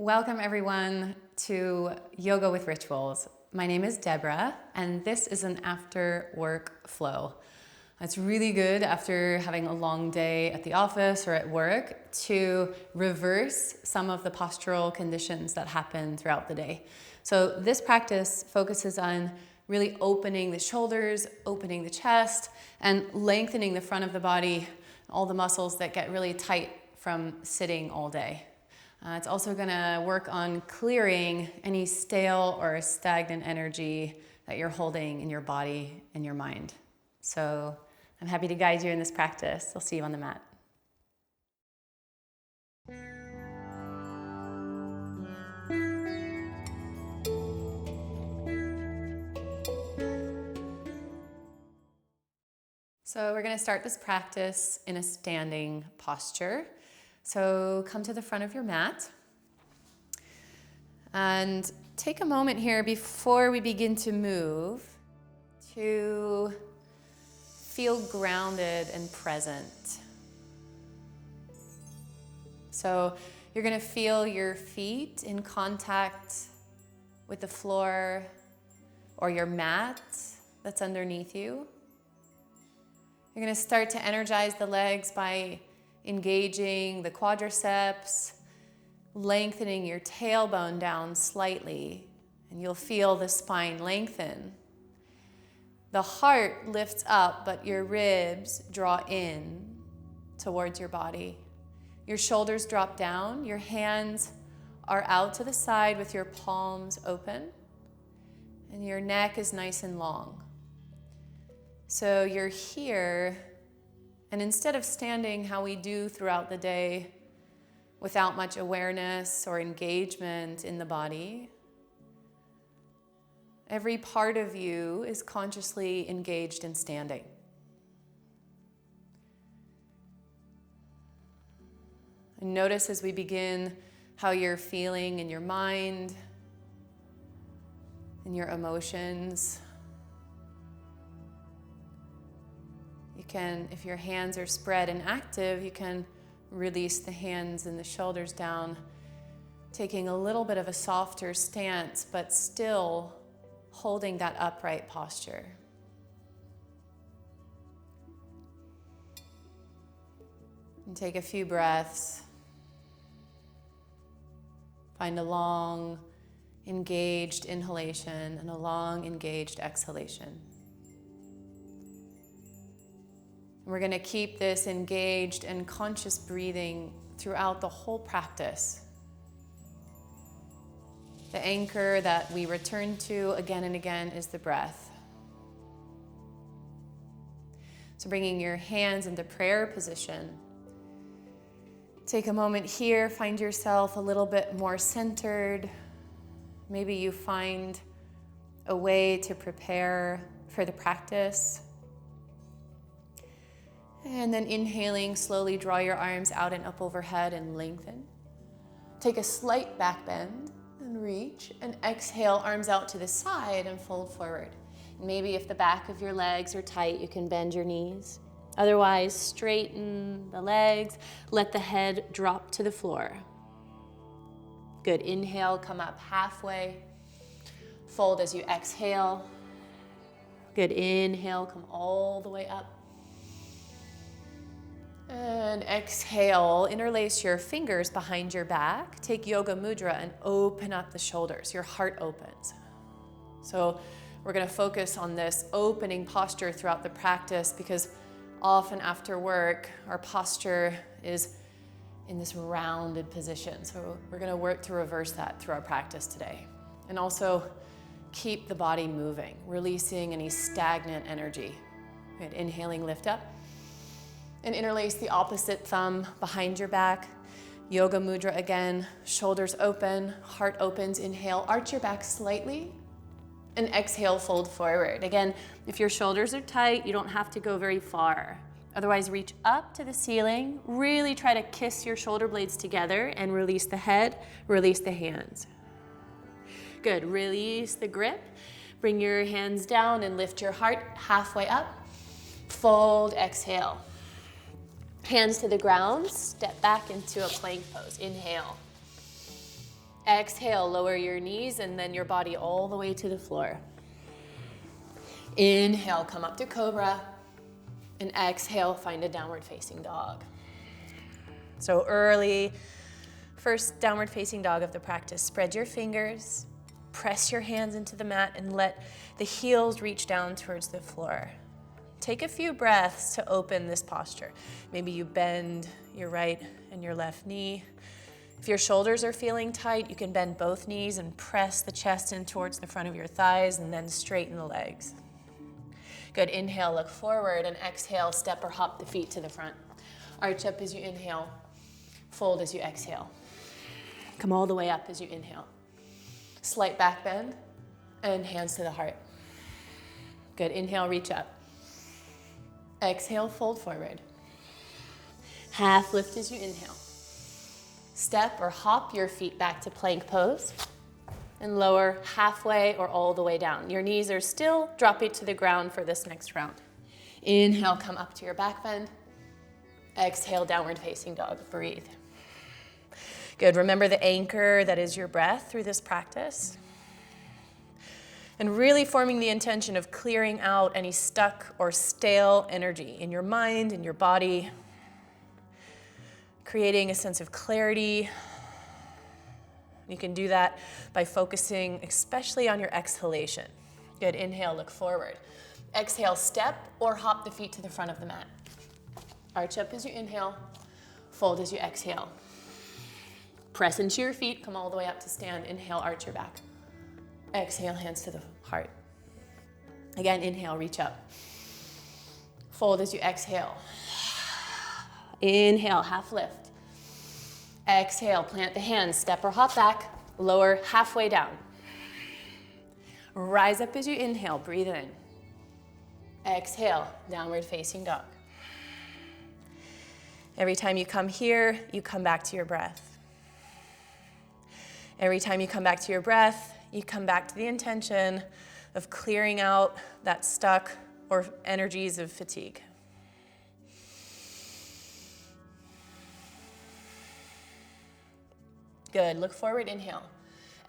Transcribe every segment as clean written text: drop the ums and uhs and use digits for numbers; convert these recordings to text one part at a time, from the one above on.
Welcome everyone to Yoga with Rituals. My name is Deborah and this is an after work flow. It's really good after having a long day at the office or at work to reverse some of the postural conditions that happen throughout the day. So this practice focuses on really opening the shoulders, opening the chest, and lengthening the front of the body, all the muscles that get really tight from sitting all day. It's also going to work on clearing any stale or stagnant energy that you're holding in your body and your mind. So I'm happy to guide you in this practice. I'll see you on the mat. So we're going to start this practice in a standing posture. So come to the front of your mat and take a moment here before we begin to move to feel grounded and present. So you're going to feel your feet in contact with the floor or your mat that's underneath you. You're going to start to energize the legs by engaging the quadriceps, lengthening your tailbone down slightly, and you'll feel the spine lengthen. The heart lifts up, but your ribs draw in towards your body. Your shoulders drop down, your hands are out to the side with your palms open, and your neck is nice and long. So you're here, and instead of standing how we do throughout the day without much awareness or engagement in the body, every part of you is consciously engaged in standing. And notice as we begin how you're feeling in your mind, in your emotions. You can, if your hands are spread and active, you can release the hands and the shoulders down, taking a little bit of a softer stance, but still holding that upright posture. And take a few breaths. Find a long, engaged inhalation and a long, engaged exhalation. We're going to keep this engaged and conscious breathing throughout the whole practice. The anchor that we return to again and again is the breath. So bringing your hands into prayer position. Take a moment here, find yourself a little bit more centered. Maybe you find a way to prepare for the practice. And then inhaling, slowly draw your arms out and up overhead and lengthen. Take a slight back bend and reach, and exhale, arms out to the side and fold forward. Maybe if the back of your legs are tight, you can bend your knees. Otherwise, straighten the legs, let the head drop to the floor. Good, inhale, come up halfway. Fold as you exhale. Good, inhale, come all the way up. And exhale, interlace your fingers behind your back. Take yoga mudra and open up the shoulders. Your heart opens. So we're going to focus on this opening posture throughout the practice because often after work, our posture is in this rounded position. So we're going to work to reverse that through our practice today. And also keep the body moving, releasing any stagnant energy. Good. Inhaling, lift up. And interlace the opposite thumb behind your back. Yoga mudra again, shoulders open, heart opens. Inhale, arch your back slightly. And exhale, fold forward. Again, if your shoulders are tight, you don't have to go very far. Otherwise, reach up to the ceiling. Really try to kiss your shoulder blades together and release the head, release the hands. Good, release the grip. Bring your hands down and lift your heart halfway up. Fold, exhale. Hands to the ground, step back into a plank pose. Inhale. Exhale, lower your knees and then your body all the way to the floor. Inhale, come up to cobra. And exhale, find a downward facing dog. So early, first downward facing dog of the practice. Spread your fingers, press your hands into the mat and let the heels reach down towards the floor. Take a few breaths to open this posture. Maybe you bend your right and your left knee. If your shoulders are feeling tight, you can bend both knees and press the chest in towards the front of your thighs and then straighten the legs. Good, inhale, look forward, and exhale, step or hop the feet to the front. Arch up as you inhale, fold as you exhale. Come all the way up as you inhale. Slight back bend, and hands to the heart. Good, inhale, reach up. Exhale, fold forward. Half lift as you inhale. Step or hop your feet back to plank pose. And lower halfway or all the way down. Your knees are still dropping to the ground for this next round. Inhale, come up to your back bend. Exhale, downward facing dog, breathe. Good, remember the anchor that is your breath through this practice. And really forming the intention of clearing out any stuck or stale energy in your mind, in your body. Creating a sense of clarity. You can do that by focusing especially on your exhalation. Good, inhale, look forward. Exhale, step or hop the feet to the front of the mat. Arch up as you inhale, fold as you exhale. Press into your feet, come all the way up to stand. Inhale, arch your back. Exhale, hands to the heart. Again, inhale, reach up. Fold as you exhale. Inhale, half lift. Exhale, plant the hands, step or hop back, lower halfway down. Rise up as you inhale, breathe in. Exhale, downward facing dog. Every time you come here, you come back to your breath. Every time you come back to your breath, you come back to the intention of clearing out that stuck or energies of fatigue. Good, look forward, inhale.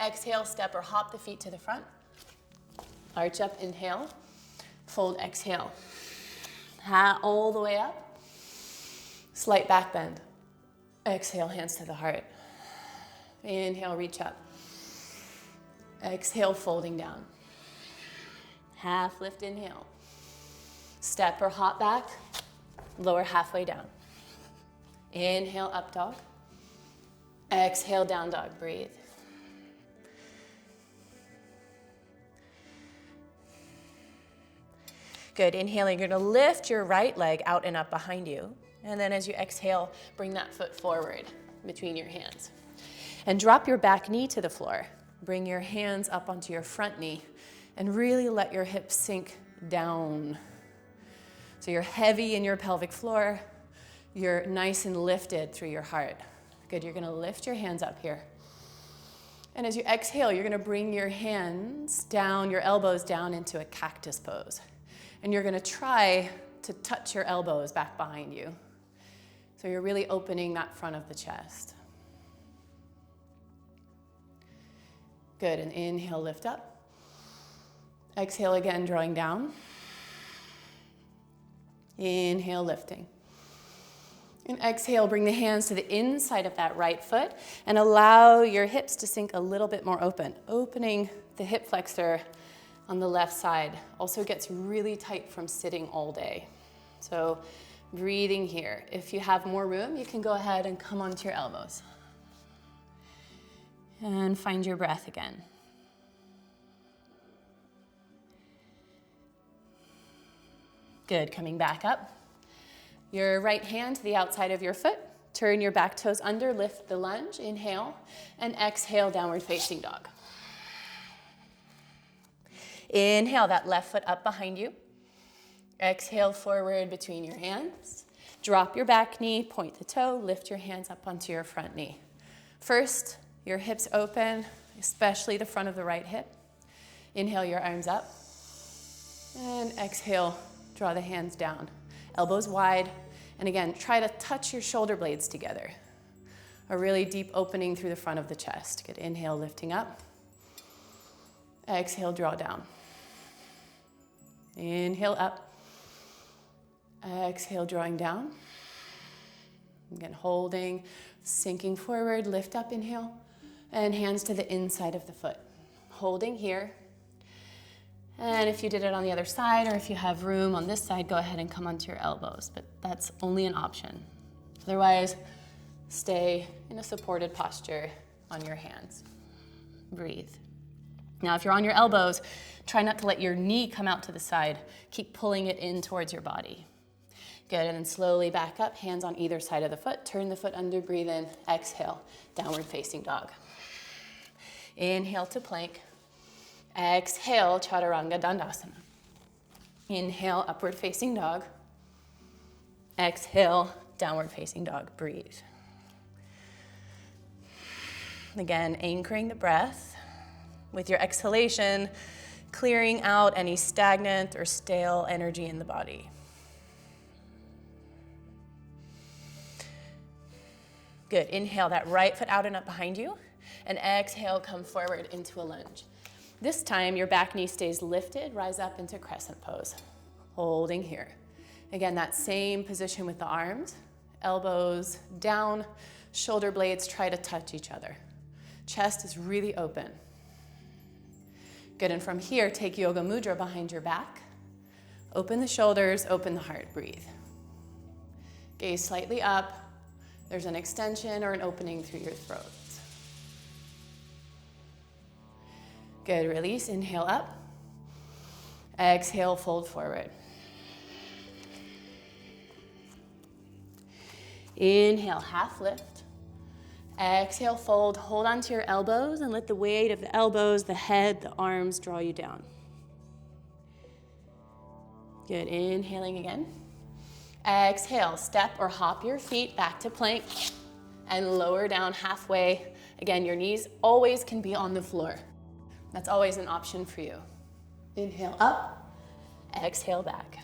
Exhale, step or hop the feet to the front. Arch up, inhale. Fold, exhale. All the way up. Slight back bend. Exhale, hands to the heart. Inhale, reach up. Exhale, folding down. Half lift, inhale. Step or hop back. Lower halfway down. Inhale, up dog. Exhale, down dog, breathe. Good, inhaling, you're gonna lift your right leg out and up behind you. And then as you exhale, bring that foot forward between your hands. And drop your back knee to the floor. Bring your hands up onto your front knee and really let your hips sink down. So you're heavy in your pelvic floor. You're nice and lifted through your heart. Good, you're gonna lift your hands up here. And as you exhale, you're gonna bring your hands down, your elbows down into a cactus pose. And you're gonna try to touch your elbows back behind you. So you're really opening that front of the chest. Good, and inhale, lift up. Exhale again, drawing down. Inhale, lifting. And exhale, bring the hands to the inside of that right foot and allow your hips to sink a little bit more open. Opening the hip flexor on the left side also gets really tight from sitting all day. So breathing here. If you have more room, you can go ahead and come onto your elbows. And find your breath again. Good, coming back up. Your right hand to the outside of your foot. Turn your back toes under, lift the lunge, inhale, and exhale, downward facing dog. Inhale, that left foot up behind you. Exhale, forward between your hands. Drop your back knee, point the toe, lift your hands up onto your front knee. First, your hips open, especially the front of the right hip. Inhale, your arms up. And exhale, draw the hands down. Elbows wide, and again, try to touch your shoulder blades together. a really deep opening through the front of the chest. Good, inhale, lifting up. Exhale, draw down. Inhale, up. Exhale, drawing down. Again, holding, sinking forward, lift up, inhale, and hands to the inside of the foot. Holding here. And if you did it on the other side, or if you have room on this side, go ahead and come onto your elbows, but that's only an option. Otherwise, stay in a supported posture on your hands. Breathe. Now, if you're on your elbows, try not to let your knee come out to the side. Keep pulling it in towards your body. Good, and then slowly back up, hands on either side of the foot. Turn the foot under, breathe in, exhale, downward facing dog. Inhale to plank. Exhale, chaturanga dandasana. Inhale, upward facing dog. Exhale, downward facing dog. Breathe. Again, anchoring the breath. With your exhalation, clearing out any stagnant or stale energy in the body. Good, inhale that right foot out and up behind you, and exhale, come forward into a lunge. This time, your back knee stays lifted, rise up into Crescent Pose. Holding here. Again, that same position with the arms, elbows down, shoulder blades try to touch each other. Chest is really open. Good, and from here, take yoga mudra behind your back. Open the shoulders, open the heart, breathe. Gaze slightly up. There's an extension or an opening through your throat. Good, release, inhale up. Exhale, fold forward. Inhale, half lift. Exhale, fold, hold onto your elbows and let the weight of the elbows, the head, the arms draw you down. Good, inhaling again. Exhale, step or hop your feet back to plank and lower down halfway. Again, your knees always can be on the floor. That's always an option for you. Inhale up, exhale back.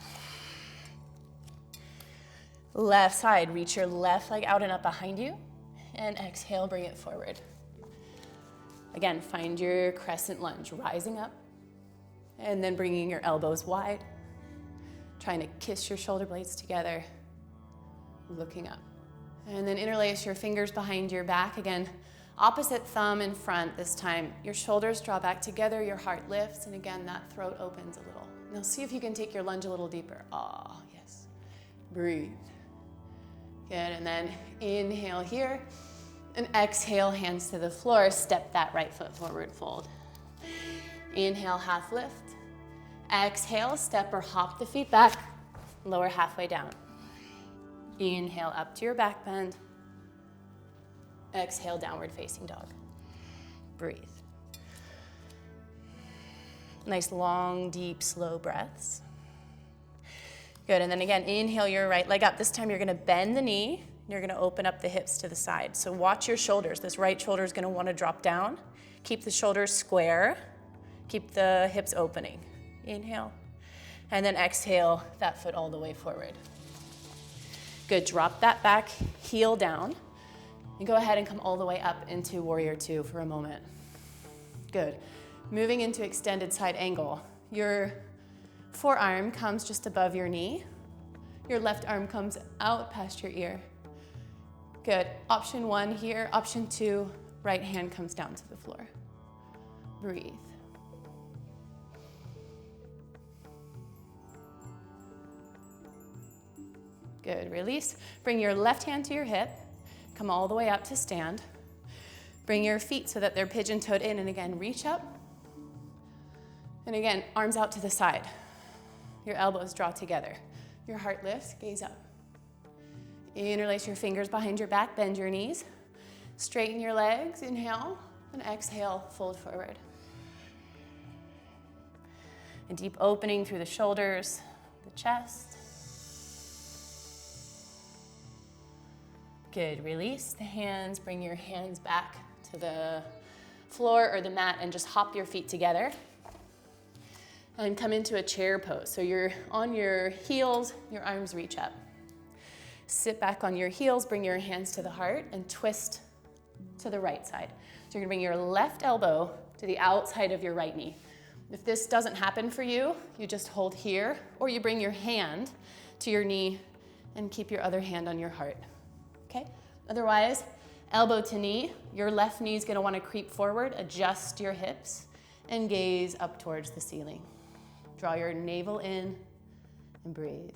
Left side, reach your left leg out and up behind you. And exhale, bring it forward. Again, find your crescent lunge, rising up, and then bringing your elbows wide, trying to kiss your shoulder blades together, looking up. And then interlace your fingers behind your back. Again, opposite thumb in front this time. Your shoulders draw back together, your heart lifts, and again, that throat opens a little. Now see if you can take your lunge a little deeper. Ah, yes. Breathe. Good, and then inhale here, and exhale, hands to the floor, step that right foot forward, fold. Inhale, half lift. Exhale, step or hop the feet back, lower halfway down. Inhale, up to your back bend. Exhale, downward facing dog. Breathe. Nice, long, deep, slow breaths. Good, and then again, inhale your right leg up. This time you're gonna bend the knee, and you're gonna open up the hips to the side. So watch your shoulders. This right shoulder is gonna wanna drop down. Keep the shoulders square. Keep the hips opening. Inhale, and then exhale that foot all the way forward. Good, drop that back, heel down, and go ahead and come all the way up into Warrior Two for a moment. Good, moving into extended side angle. Your forearm comes just above your knee. Your left arm comes out past your ear. Good. Option one here. Option two, right hand comes down to the floor. Breathe. Good. Release. Bring your left hand to your hip. Come all the way up to stand. Bring your feet so that they're pigeon-toed in, and again, reach up. And again, arms out to the side. Your elbows draw together. Your heart lifts, gaze up. Interlace your fingers behind your back, bend your knees. Straighten your legs, inhale, and exhale, fold forward. A deep opening through the shoulders, the chest. Good, release the hands, bring your hands back to the floor or the mat and just hop your feet together. And come into a chair pose. So you're on your heels, your arms reach up. Sit back on your heels, bring your hands to the heart and twist to the right side. So you're gonna bring your left elbow to the outside of your right knee. If this doesn't happen for you, you just hold here, or you bring your hand to your knee and keep your other hand on your heart, okay? Otherwise, elbow to knee, your left knee is gonna wanna creep forward, adjust your hips, and gaze up towards the ceiling. Draw your navel in and breathe.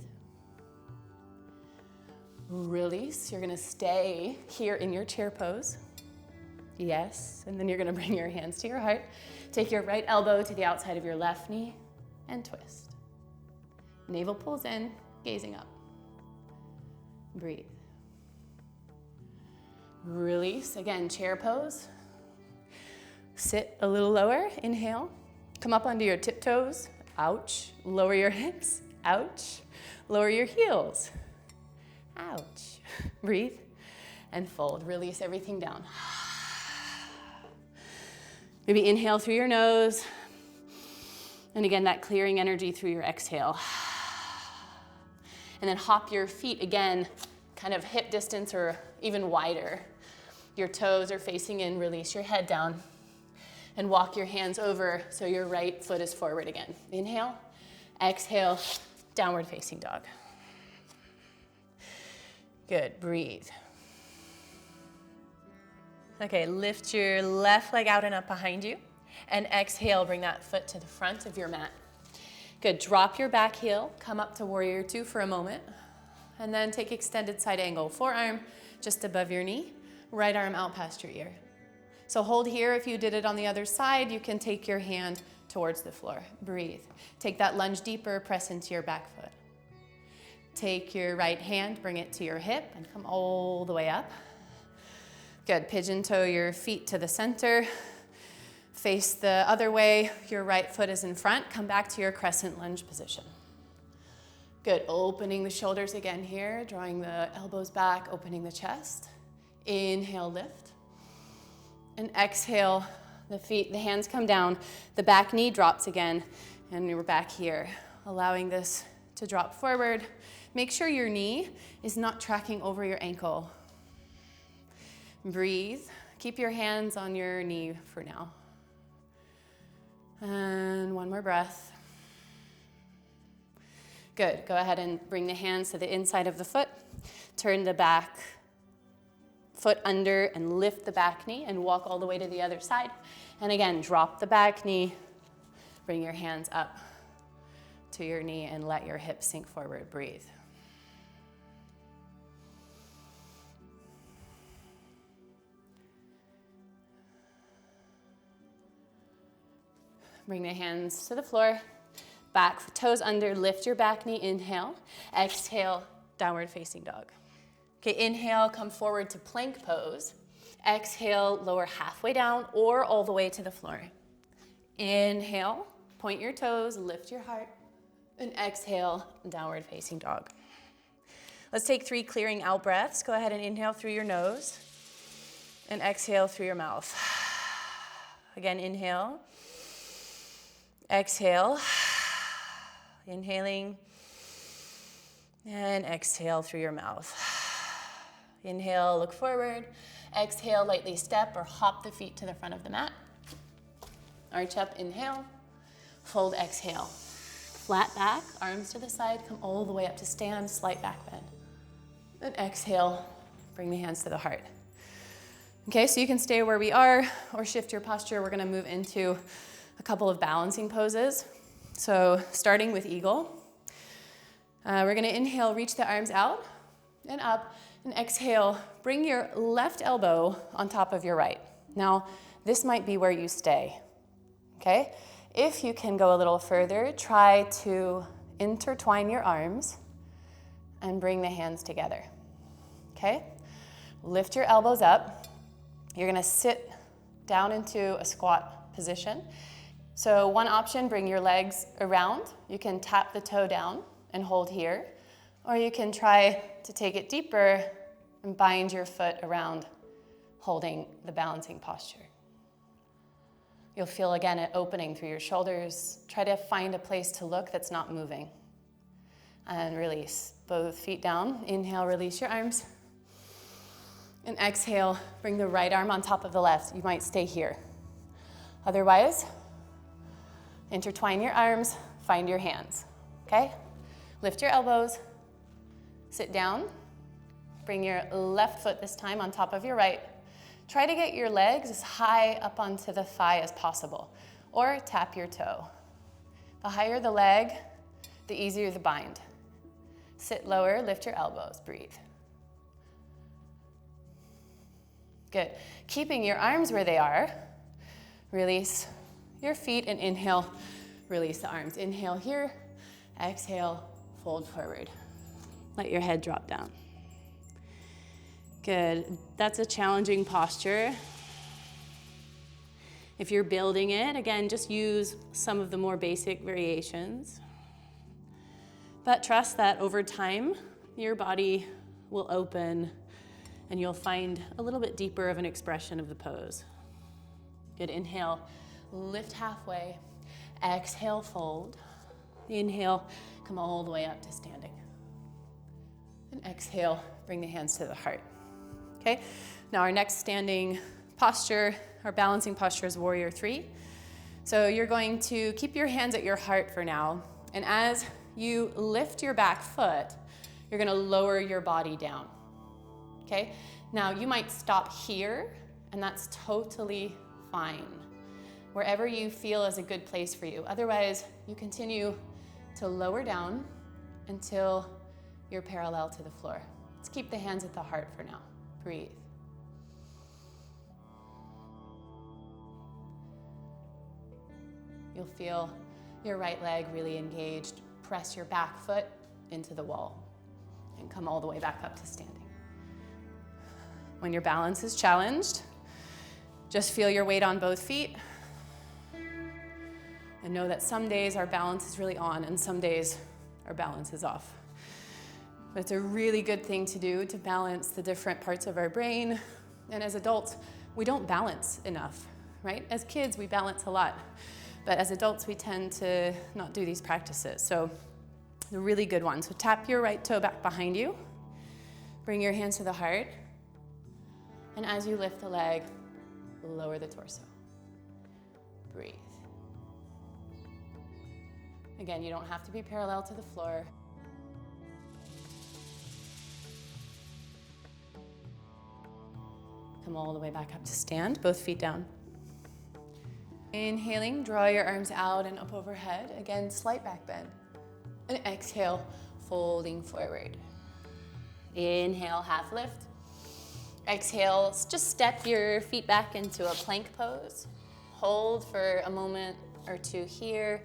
Release, you're gonna stay here in your chair pose. Yes, and then you're gonna bring your hands to your heart. Take your right elbow to the outside of your left knee and twist. Navel pulls in, gazing up. Breathe. Release, again, chair pose. Sit a little lower, inhale. Come up onto your tiptoes, ouch. Lower your hips, ouch. Lower your heels, ouch. Breathe and fold, release everything down. Maybe inhale through your nose. And again, that clearing energy through your exhale. And then hop your feet again, kind of hip distance or even wider. Your toes are facing in, release your head down. And walk your hands over so your right foot is forward again. Inhale, exhale, downward facing dog. Good, breathe. Okay, lift your left leg out and up behind you. And exhale, bring that foot to the front of your mat. Good, drop your back heel, come up to warrior two for a moment. And then take extended side angle. Forearm just above your knee, right arm out past your ear. So hold here. If you did it on the other side, you can take your hand towards the floor. Breathe. Take that lunge deeper, press into your back foot. Take your right hand, bring it to your hip, and come all the way up. Good, pigeon toe your feet to the center. Face the other way, your right foot is in front. Come back to your crescent lunge position. Good, opening the shoulders again here, drawing the elbows back, opening the chest. Inhale, lift. And exhale, the hands come down, the back knee drops again, and we're back here, allowing this to drop forward. Make sure your knee is not tracking over your ankle. Breathe. Keep your hands on your knee for now. And one more breath. Good. Go ahead and bring the hands to the inside of the foot. Turn the back foot under and lift the back knee and walk all the way to the other side. And again, drop the back knee. Bring your hands up to your knee and let your hips sink forward. Breathe. Bring the hands to the floor, back toes under, lift your back knee, inhale. Exhale, downward facing dog. Okay, inhale, come forward to plank pose. Exhale, lower halfway down or all the way to the floor. Inhale, point your toes, lift your heart. And exhale, downward facing dog. Let's take 3 clearing out breaths. Go ahead and inhale through your nose and exhale through your mouth. Again, inhale. Exhale, inhaling, and exhale through your mouth. Inhale, look forward. Exhale, lightly step or hop the feet to the front of the mat. Arch up, inhale. Fold, exhale. Flat back, arms to the side, come all the way up to stand, slight back bend. Then exhale, bring the hands to the heart. Okay, so you can stay where we are or shift your posture. We're gonna move into a couple of balancing poses. So starting with eagle. We're gonna inhale, reach the arms out and up, and exhale, bring your left elbow on top of your right. Now, this might be where you stay, okay? If you can go a little further, try to intertwine your arms and bring the hands together, okay? Lift your elbows up. You're gonna sit down into a squat position. So one option, bring your legs around. You can tap the toe down and hold here, or you can try to take it deeper and bind your foot around, holding the balancing posture. You'll feel again it opening through your shoulders. Try to find a place to look that's not moving. And release, both feet down. Inhale, release your arms. And exhale, bring the right arm on top of the left. You might stay here. Otherwise, intertwine your arms, find your hands, okay? Lift your elbows, sit down, bring your left foot this time on top of your right. Try to get your legs as high up onto the thigh as possible, or tap your toe. The higher the leg, the easier the bind. Sit lower, lift your elbows, breathe. Good. Keeping your arms where they are, release your feet and inhale, release the arms. Inhale here, exhale, fold forward. Let your head drop down. Good. That's a challenging posture. If you're building it, again, just use some of the more basic variations. But trust that over time, your body will open and you'll find a little bit deeper of an expression of the pose. Good. Inhale, lift halfway. Exhale, fold. Inhale, come all the way up to standing. And exhale, bring the hands to the heart. Okay, now our next standing posture, our balancing posture is Warrior 3. So you're going to keep your hands at your heart for now. And as you lift your back foot, you're gonna lower your body down. Okay, now you might stop here, and that's totally fine. Wherever you feel is a good place for you. Otherwise, you continue to lower down until you're parallel to the floor. Let's keep the hands at the heart for now. Breathe. You'll feel your right leg really engaged. Press your back foot into the wall and come all the way back up to standing. When your balance is challenged, just feel your weight on both feet and know that some days our balance is really on and some days our balance is off. But it's a really good thing to do to balance the different parts of our brain. And as adults, we don't balance enough, right? As kids, we balance a lot. But as adults, we tend to not do these practices. So the really good one. So tap your right toe back behind you. Bring your hands to the heart. And as you lift the leg, lower the torso. Breathe. Again, you don't have to be parallel to the floor. Come all the way back up to stand, both feet down. Inhaling, draw your arms out and up overhead. Again, slight back bend. And exhale, folding forward. Inhale, half lift. Exhale, just step your feet back into a plank pose. Hold for a moment or two here,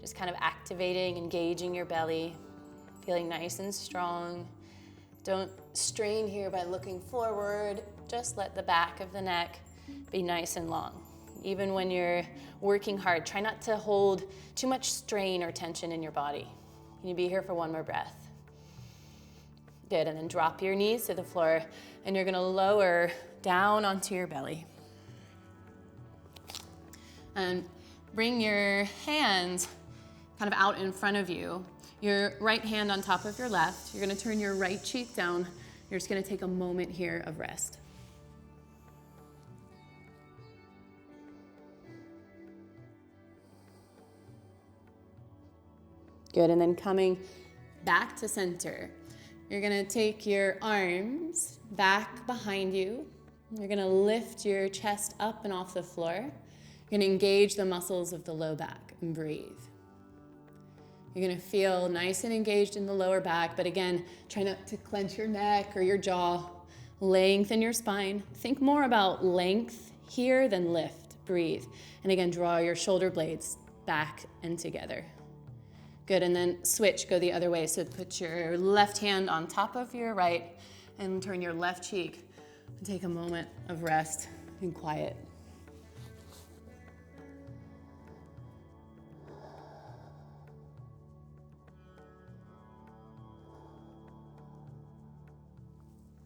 just kind of activating, engaging your belly, feeling nice and strong. Don't strain here by looking forward. Just let the back of the neck be nice and long. Even when you're working hard, try not to hold too much strain or tension in your body. Can you be here for one more breath? Good, and then drop your knees to the floor, and you're gonna lower down onto your belly. And bring your hands kind of out in front of you. Your right hand on top of your left. You're gonna turn your right cheek down. You're just gonna take a moment here of rest. Good, and then coming back to center. You're gonna take your arms back behind you. You're gonna lift your chest up and off the floor. You're gonna engage the muscles of the low back and breathe. You're gonna feel nice and engaged in the lower back, but again, try not to clench your neck or your jaw. Lengthen your spine. Think more about length here than lift. Breathe. And again, draw your shoulder blades back and together. Good, and then switch, go the other way. So put your left hand on top of your right and turn your left cheek and take a moment of rest and quiet.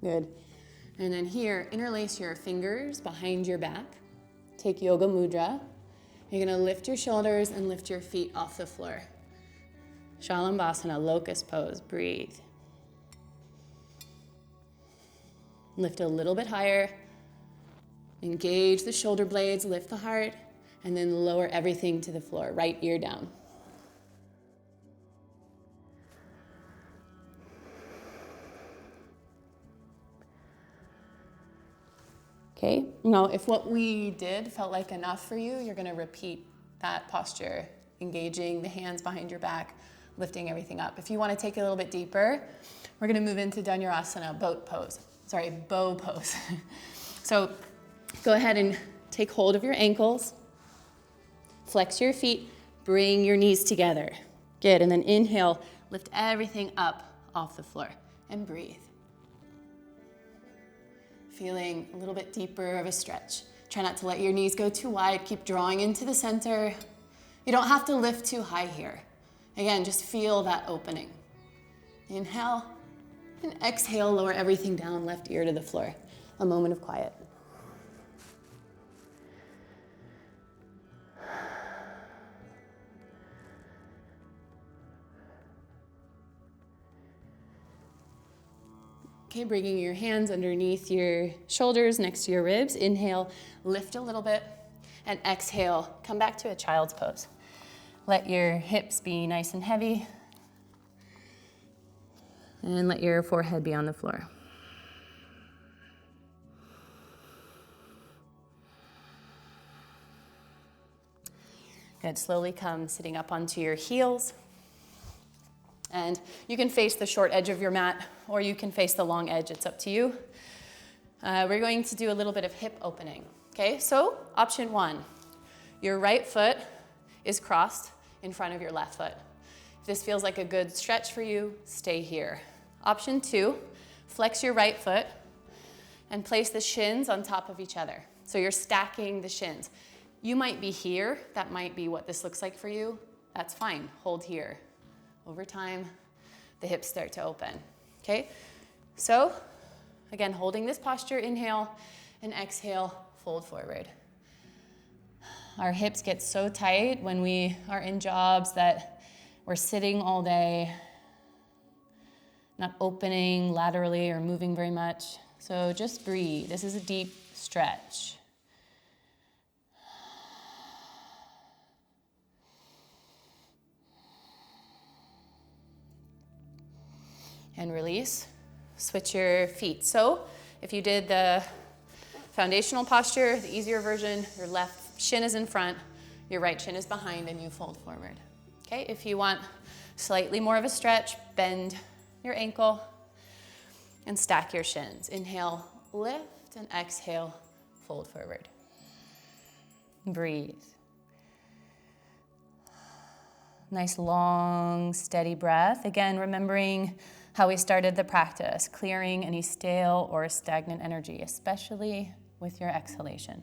Good. And then here, interlace your fingers behind your back. Take Yoga Mudra. You're gonna lift your shoulders and lift your feet off the floor. Shalambhasana, locust pose, breathe. Lift a little bit higher. Engage the shoulder blades, lift the heart, and then lower everything to the floor, right ear down. Okay, now if what we did felt like enough for you, you're gonna repeat that posture, engaging the hands behind your back, lifting everything up. If you wanna take it a little bit deeper, we're gonna move into Dhanurasana, bow pose. So go ahead and take hold of your ankles, flex your feet, bring your knees together. Good, and then inhale, lift everything up off the floor, and breathe. Feeling a little bit deeper of a stretch. Try not to let your knees go too wide. Keep drawing into the center. You don't have to lift too high here. Again, just feel that opening. Inhale and exhale, lower everything down, left ear to the floor. A moment of quiet. Okay, bringing your hands underneath your shoulders, next to your ribs. Inhale, lift a little bit, and exhale, come back to a child's pose. Let your hips be nice and heavy, and let your forehead be on the floor. Good, slowly come sitting up onto your heels. And you can face the short edge of your mat, or you can face the long edge, it's up to you. We're going to do a little bit of hip opening. Okay, so option one, your right foot is crossed in front of your left foot. If this feels like a good stretch for you, stay here. Option two, flex your right foot and place the shins on top of each other. So you're stacking the shins. You might be here, that might be what this looks like for you. That's fine, hold here. Over time, the hips start to open, okay? So, again, holding this posture, inhale and exhale, fold forward. Our hips get so tight when we are in jobs that we're sitting all day, not opening laterally or moving very much. So just breathe. This is a deep stretch. And release. Switch your feet. So if you did the foundational posture, the easier version, your left shin is in front, your right shin is behind, and you fold forward. Okay, if you want slightly more of a stretch, bend your ankle and stack your shins. Inhale, lift, and exhale, fold forward. Breathe. Nice, long, steady breath. Again, remembering how we started the practice, clearing any stale or stagnant energy, especially with your exhalation.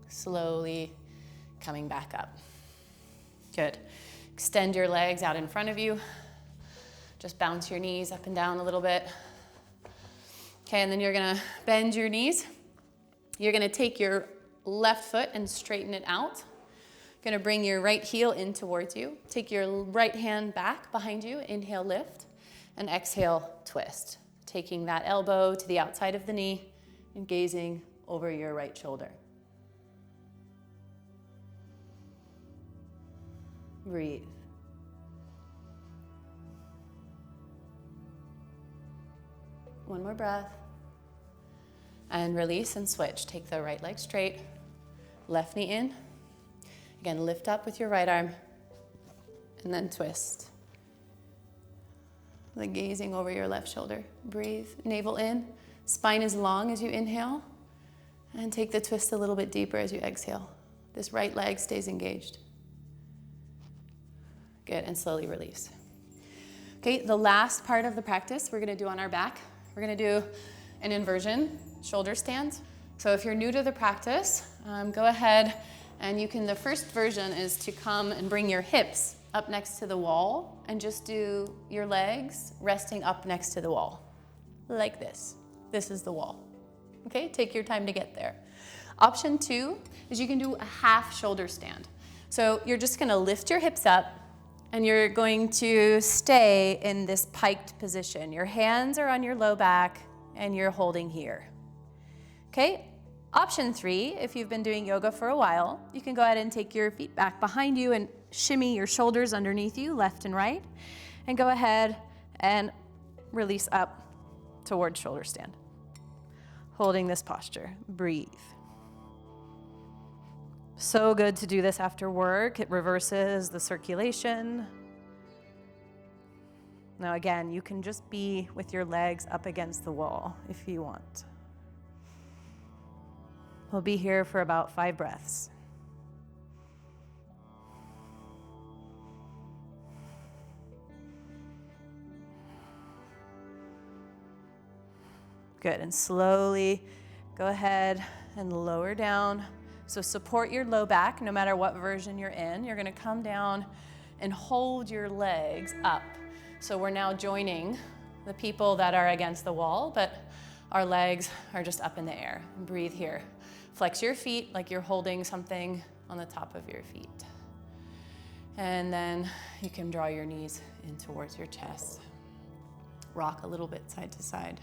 Slowly coming back up. Good. Extend your legs out in front of you. Just bounce your knees up and down a little bit. Okay, and then you're gonna bend your knees. You're gonna take your left foot and straighten it out. Gonna bring your right heel in towards you. Take your right hand back behind you. Inhale, lift, and exhale, twist. Taking that elbow to the outside of the knee and gazing over your right shoulder. Breathe. One more breath. And release and switch. Take the right leg straight, left knee in. Again, lift up with your right arm, and then twist. Like gazing over your left shoulder. Breathe, navel in, spine as long as you inhale, and take the twist a little bit deeper as you exhale. This right leg stays engaged. Good, and slowly release. Okay, the last part of the practice we're gonna do on our back. We're gonna do an inversion shoulder stand. So if you're new to the practice, go ahead and the first version is to come and bring your hips up next to the wall and just do your legs resting up next to the wall, like this. This is the wall, okay? Take your time to get there. Option two is you can do a half shoulder stand. So you're just gonna lift your hips up And you're going to stay in this piked position. Your hands are on your low back and you're holding here. Okay, option 3, if you've been doing yoga for a while, you can go ahead and take your feet back behind you and shimmy your shoulders underneath you, left and right, and go ahead and release up towards shoulder stand. Holding this posture, breathe. So good to do this after work. It reverses the circulation. Now again, you can just be with your legs up against the wall if you want. We'll be here for about 5 breaths. Good, and slowly go ahead and lower down. So support your low back no matter what version you're in. You're gonna come down and hold your legs up. So we're now joining the people that are against the wall, but our legs are just up in the air. Breathe here. Flex your feet like you're holding something on the top of your feet. And then you can draw your knees in towards your chest. Rock a little bit side to side.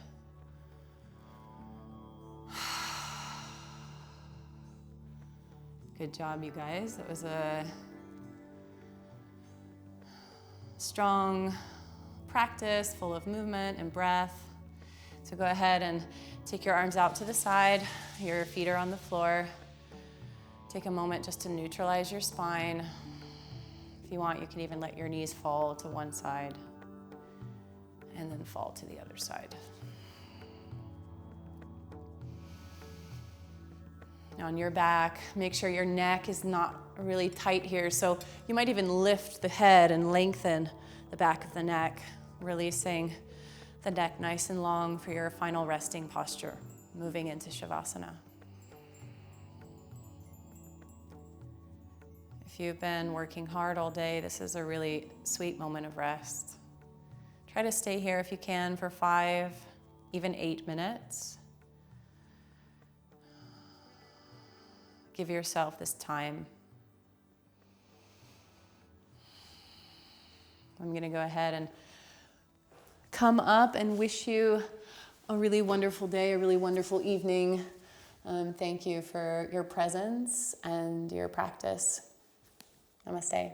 Good job, you guys. That was a strong practice, full of movement and breath. So go ahead and take your arms out to the side. Your feet are on the floor. Take a moment just to neutralize your spine. If you want, you can even let your knees fall to one side and then fall to the other side. Now on your back, make sure your neck is not really tight here. So you might even lift the head and lengthen the back of the neck, releasing the neck nice and long for your final resting posture, moving into Shavasana. If you've been working hard all day, this is a really sweet moment of rest. Try to stay here if you can for 5, even 8 minutes. Give yourself this time. I'm gonna go ahead and come up and wish you a really wonderful day, a really wonderful evening. Thank you for your presence and your practice. Namaste.